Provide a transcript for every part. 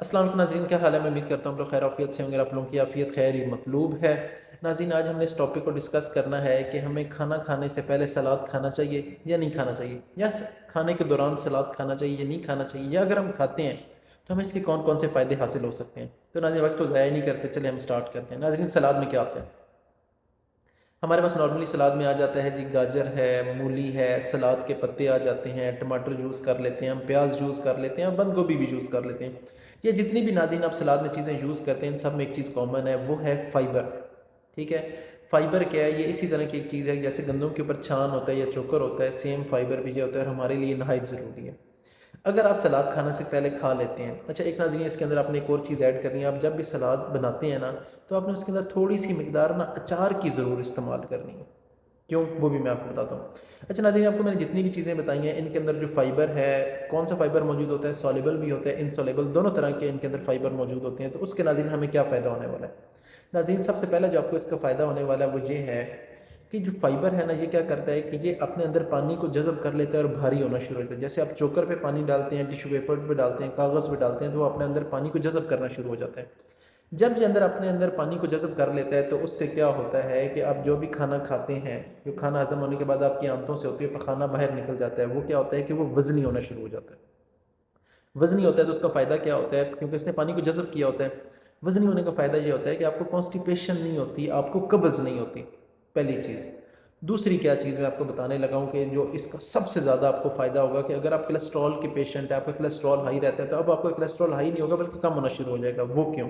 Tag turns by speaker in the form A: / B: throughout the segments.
A: अस्सलाम वालेकुम नाज़रीन, क्या हाल है। मैं उम्मीद करता हूँ आप लोग खैर आफियत से होंगे। आप लोगों की आफियत खैर ही मतलूब है। नाज़रीन, आज हमने इस टॉपिक को डिस्कस करना है कि हमें खाना खाने से पहले सलाद खाना चाहिए या नहीं खाना चाहिए, या खाने के दौरान सलाद खाना चाहिए या नहीं खाना चाहिए, या अगर हम खाते हैं तो हमें इसके कौन कौन से फ़ायदे हासिल हो सकते हैं। तो नाज़रीन, वक्त को ज़ाया नहीं करते, चले हम स्टार्ट करते हैं। नाज़रीन, सलाद में क्या होता है। हमारे पास नॉर्मली सलाद में आ जाता है जी, गाजर है, मूली है, सलाद के पत्ते आ जाते हैं, टमाटर जूस कर लेते हैं, हम प्याज जूस कर लेते हैं, बंद गोभी भी जूस कर लेते हैं। ये जितनी भी नाज़रीन आप सलाद में चीज़ें यूज़ करते हैं, इन सब में एक चीज़ कॉमन है, वो है फ़ाइबर। ठीक है। फ़ाइबर क्या है, ये इसी तरह की एक चीज़ है जैसे गंदम के ऊपर छान होता है या चोकर होता है, सेम फ़ाइबर भी ये होता है और हमारे लिए नहायत ज़रूरी है। अगर आप सलाद खाने से पहले खा लेते हैं, अच्छा एक नाज़रीन इसके अंदर आपने एक और चीज़ ऐड करनी है। आप जब भी सलाद बनाते हैं ना, तो आपने उसके अंदर थोड़ी सी मिकदार ना अचार की ज़रूर इस्तेमाल करनी है। क्यों, वो भी मैं आपको बताता हूँ। अच्छा नाज़रीन, आपको मैंने जितनी भी चीज़ें बताई हैं, इनके अंदर जो फ़ाइबर है, कौन सा फ़ाइबर मौजूद होता है, सॉल्युबल भी होता है, इनसॉल्युबल, दोनों तरह के इनके अंदर फ़ाइबर मौजूद होते हैं। तो उसके नाज़रीन हमें क्या फ़ायदा होने वाला है। नाज़रीन, सबसे पहला जो आपको इसका फ़ायदा होने वाला है वो ये है कि जो फ़ाइबर है ना, ये क्या करता है कि ये अपने अंदर पानी को जज़ब कर लेता है और भारी होना शुरू हो जाता है। जैसे आप चोकर पे पानी डालते हैं, टिश्यू पेपर पे डालते हैं, कागज़ पे डालते हैं, तो वो अपने अंदर पानी को जज़ब करना शुरू हो जाता है। जब ये अंदर अपने अंदर पानी को जज़ब कर लेता है, तो उससे क्या होता है कि आप जो भी खाना खाते हैं, जो खाना हज़म होने के बाद आपकी आंतों से होती है, खाना बाहर निकल जाता है, वो क्या होता है कि वो वज़नी होना शुरू हो जाता है। वज़नी होता है तो उसका फ़ायदा क्या होता है, क्योंकि उसने पानी को जज़ब किया होता है। वज़नी होने का फ़ायदा ये होता है कि आपको कॉन्स्टिपेशन नहीं होती, आपको कब्ज़ नहीं होती, पहली चीज़। दूसरी क्या चीज़ मैं आपको बताने लगा हूँ कि जो इसका सबसे ज़्यादा आपको फ़ायदा होगा कि अगर आप कोलेस्ट्रॉल के पेशेंट हैं, आपका कोलेस्ट्रॉल हाई रहता है, तो अब आपका कोलेस्ट्रॉल हाई नहीं होगा बल्कि कम होना शुरू हो जाएगा। वो क्यों?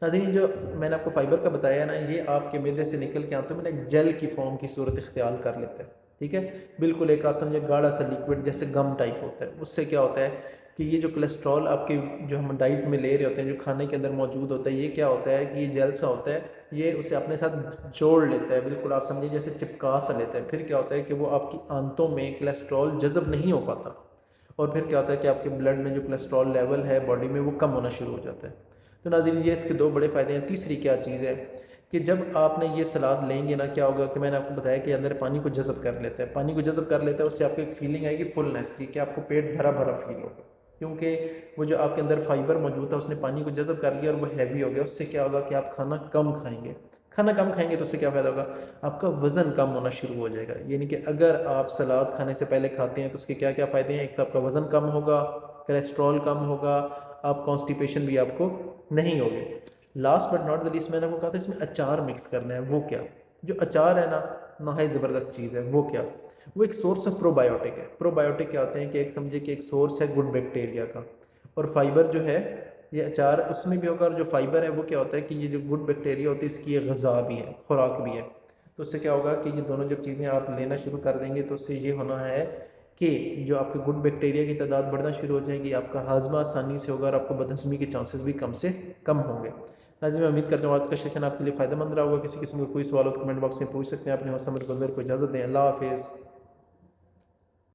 A: नाज़रीन, जो मैंने आपको फ़ाइबर का बताया ना, ये आपके मैदे से निकल के आंतों में ना एक जेल की फ़ॉर्म की सूरत इख्तियार कर लेता है। ठीक है। बिल्कुल एक आप समझे गाढ़ा सा लिक्विड जैसे गम टाइप होता है। उससे क्या होता है कि ये जो कोलेस्ट्रॉल आपके जो हम डाइट में ले रहे होते हैं, जो खाने के अंदर मौजूद होता है, ये क्या होता है कि ये जेल सा होता है, ये उसे अपने साथ जोड़ लेता है। बिल्कुल आप समझिए जैसे चिपका सा लेता है। फिर क्या होता है कि वो आपकी आंतों में कोलेस्ट्रॉल जज़ब नहीं हो पाता, और फिर क्या होता है कि आपके ब्लड में जो कोलेस्ट्रॉल लेवल है बॉडी में, वो कम होना शुरू हो जाता है। तो नाज़रीन, ये इसके दो बड़े फ़ायदे हैं। तीसरी क्या चीज़ है कि जब आपने ये सलाद लेंगे ना, क्या होगा कि मैंने आपको बताया कि अंदर पानी को जज़ब कर लेता है, पानी को जज़ब कर लेता है, उससे आपको एक फ़ीलिंग आएगी फुलनेस की, कि आपको पेट भरा भरा फ़ील होगा, क्योंकि वो जो आपके अंदर फ़ाइबर मौजूद था उसने पानी को जज़ब कर लिया और वो हैवी हो गया। उससे क्या होगा कि आप खाना कम खाएंगे। खाना कम खाएंगे तो उससे क्या फ़ायदा होगा, आपका वज़न कम होना शुरू हो जाएगा। यानी कि अगर आप सलाद खाने से पहले खाते हैं तो उसके क्या क्या फ़ायदे हैं। एक तो आपका वज़न कम होगा, कोलेस्ट्रॉल कम होगा, आप कॉन्स्टिपेशन भी आपको नहीं होगी। Last but not the least, मैंने आपको कहा था इसमें अचार मिक्स करना है। वो क्या, जो अचार है ना, नहायत ज़बरदस्त चीज़ है। वो क्या, वो एक सोर्स ऑफ प्रोबायोटिक है। प्रोबायोटिक क्या होते हैं कि एक समझे कि एक सोर्स है गुड बैक्टीरिया का, और फाइबर जो है ये अचार उसमें भी होगा, और जो फाइबर है वो क्या होता है कि ये जो गुड बैक्टीरिया होती है इसकी ये गज़ा भी है, खुराक भी है। तो उससे क्या होगा कि ये दोनों जब चीज़ें आप लेना शुरू कर देंगे तो उससे ये होना है कि जो आपके गुड बैक्टीरिया की तादाद बढ़ना शुरू हो जाएगी, आपका हाजमा आसानी से होगा और आपको बदहज़मी के चांसेस भी कम से कम होंगे। लाजिम मैं उम्मीद करता हूँ आज का सेशन आपके लिए फ़ायदेमंद रहा होगा। किसी किस्म का कोई सवाल हो तो कमेंट बॉक्स में पूछ सकते हैं। अपने होस्ट समर को इजाज़त दें। अल्लाह हाफिज़।